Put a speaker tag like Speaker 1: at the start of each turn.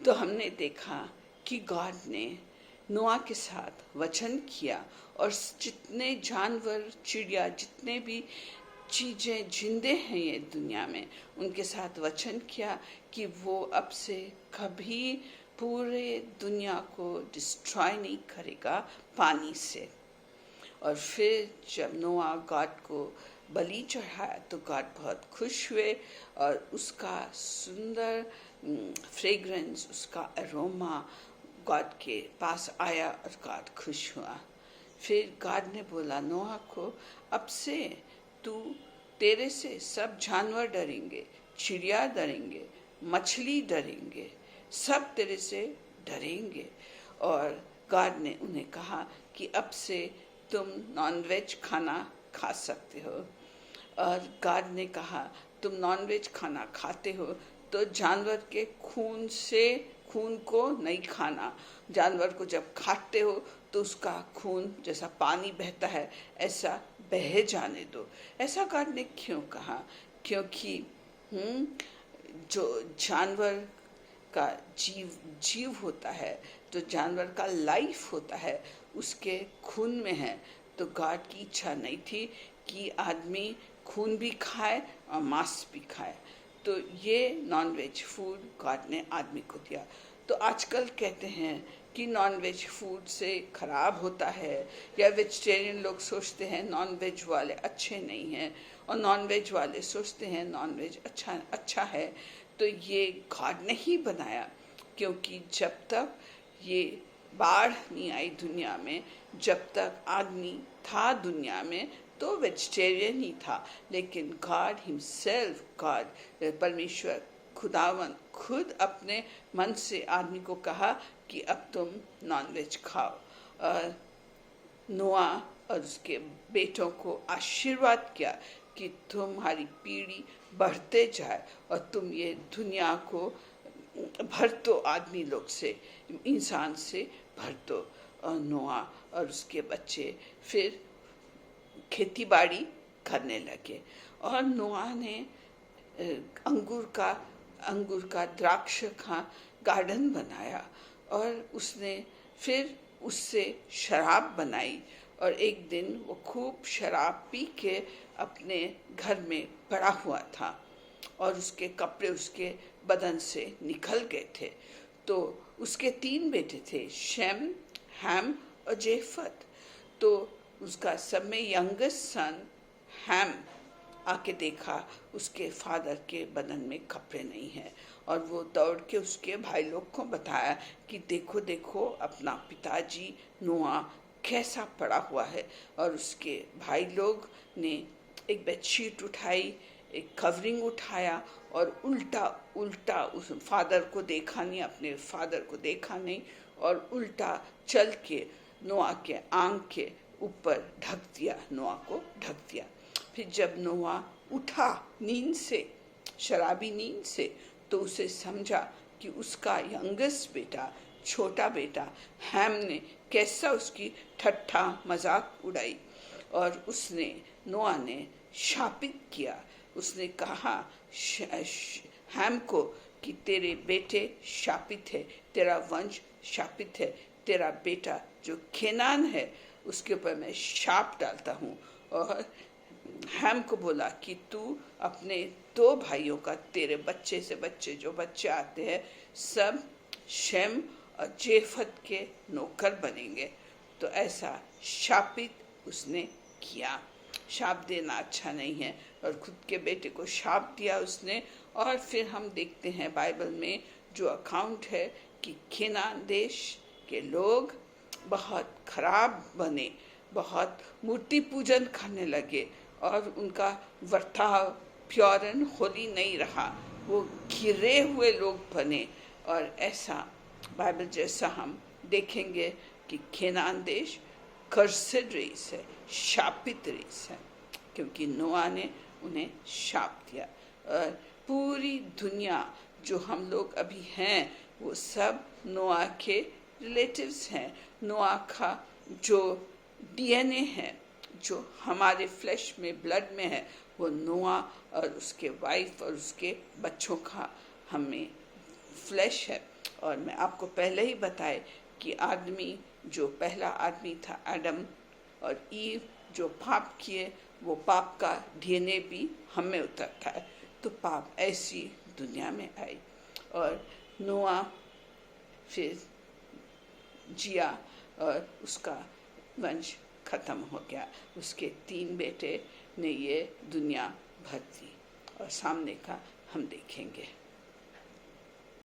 Speaker 1: तो हमने देखा कि गॉड ने नोआ के साथ वचन किया और जितने जानवर, चिड़िया, जितने भी चीज़ें जिंदे हैं ये दुनिया में, उनके साथ वचन किया कि वो अब से कभी पूरे दुनिया को डिस्ट्रॉय नहीं करेगा पानी से। और फिर जब नोआ गॉड को बलि चढ़ाया तो गॉड बहुत खुश हुए और उसका सुंदर फ्रेग्रेंस, उसका अरोमा गॉड के पास आया और गॉड खुश हुआ। फिर गॉड ने बोला नोआ को, अब से तेरे से सब जानवर डरेंगे, चिड़िया डरेंगे, मछली डरेंगे, सब तेरे से डरेंगे। और गॉड ने उन्हें कहा कि अब से तुम नॉनवेज खाना खा सकते हो। और गॉड ने कहा तुम नॉनवेज खाना खाते हो तो जानवर के खून को नहीं खाना। जानवर को जब खाते हो तो उसका खून जैसा पानी बहता है ऐसा बह जाने दो। ऐसा गॉड ने क्यों कहा? क्योंकि जो जानवर का जीव होता है, जो जानवर का लाइफ होता है, उसके खून में है। तो गॉड की इच्छा नहीं थी कि आदमी खून भी खाए और मांस भी खाए। तो ये नॉनवेज फूड गॉड ने आदमी को दिया। तो आजकल कहते हैं कि नॉनवेज फूड से खराब होता है, या वेजिटेरियन लोग सोचते हैं नॉनवेज वाले अच्छे नहीं हैं, और नॉनवेज वाले सोचते हैं नॉनवेज अच्छा है। तो ये गॉड ने ही बनाया, क्योंकि जब तक ये बाढ़ नहीं आई दुनिया में, जब तक आदमी था दुनिया में, तो वेजिटेरियन ही था। लेकिन गॉड हिमसेल्फ, गॉड परमेश्वर खुदावन खुद अपने मन से आदमी को कहा कि अब तुम नॉनवेज खाओ। नोआ और उसके बेटों को आशीर्वाद किया कि तुम्हारी पीढ़ी बढ़ते जाए और तुम ये दुनिया को भर दो, आदमी लोग से, इंसान से भर दो। और नोआ और उसके बच्चे फिर खेती बाड़ी करने लगे। और नोआ ने अंगूर का द्राक्ष का गार्डन बनाया, और उसने फिर उससे शराब बनाई। और एक दिन वो खूब शराब पी के अपने घर में पड़ा हुआ था और उसके कपड़े उसके बदन से निकल गए थे। तो उसके 3 बेटे थे, शेम, हैम और जेफत। तो उसका सब में यंगेस्ट सन हैम आके देखा उसके फादर के बदन में कपड़े नहीं हैं, और वो दौड़ के उसके भाई लोग को बताया कि देखो देखो अपना पिताजी नोआ कैसा पड़ा हुआ है। और उसके भाई लोग ने एक बेडशीट उठाई, एक कवरिंग उठाया और उल्टा उस फादर को देखा नहीं, अपने फादर को देखा नहीं, और उल्टा चल के नोआ के आंख के ऊपर ढक दिया, नोआ को ढक दिया। फिर जब नोआ उठा नींद से, शराबी नींद से, तो उसे समझा कि उसका यंगेस्ट बेटा, छोटा बेटा हैम ने कैसा उसकी ठट्ठा मजाक उड़ाई। और नोआ ने शापित किया। उसने कहा हैम को कि तेरे बेटे शापित है, तेरा वंश शापित है, तेरा बेटा जो केनान है उसके ऊपर मैं शाप डालता हूँ। और हैम को बोला कि तू अपने 2 भाइयों का, तेरे बच्चे से बच्चे जो बच्चे आते हैं, सब शेम और जेफत के नौकर बनेंगे। तो ऐसा शापित उसने किया। शाप देना अच्छा नहीं है, और खुद के बेटे को शाप दिया उसने। और फिर हम देखते हैं बाइबल में जो अकाउंट है कि केनान देश के लोग बहुत खराब बने, बहुत मूर्ति पूजन करने लगे, और उनका वर्ताव प्योर एंड होली नहीं रहा, वो गिरे हुए लोग बने। और ऐसा बाइबल जैसा हम देखेंगे कि केनान देश कर्सिड रेस है, शापित रेस है, क्योंकि नोआ ने उन्हें शाप दिया। और पूरी दुनिया जो हम लोग अभी हैं वो सब नोआ के रिलेटिव्स हैं। नोआ का जो डीएनए है, जो हमारे फ्लैश में, ब्लड में है, वो नोआ और उसके वाइफ और उसके बच्चों का हमें फ्लैश है। और मैं आपको पहले ही बताए कि आदमी जो पहला आदमी था आदम और ईव जो पाप किए, वो पाप का डीएनए भी हम में उतरता है, तो पाप ऐसी दुनिया में आई। और नोआ फिर जिया और उसका वंश खत्म हो गया। उसके 3 बेटे ने ये दुनिया भर दी और सामने का हम देखेंगे।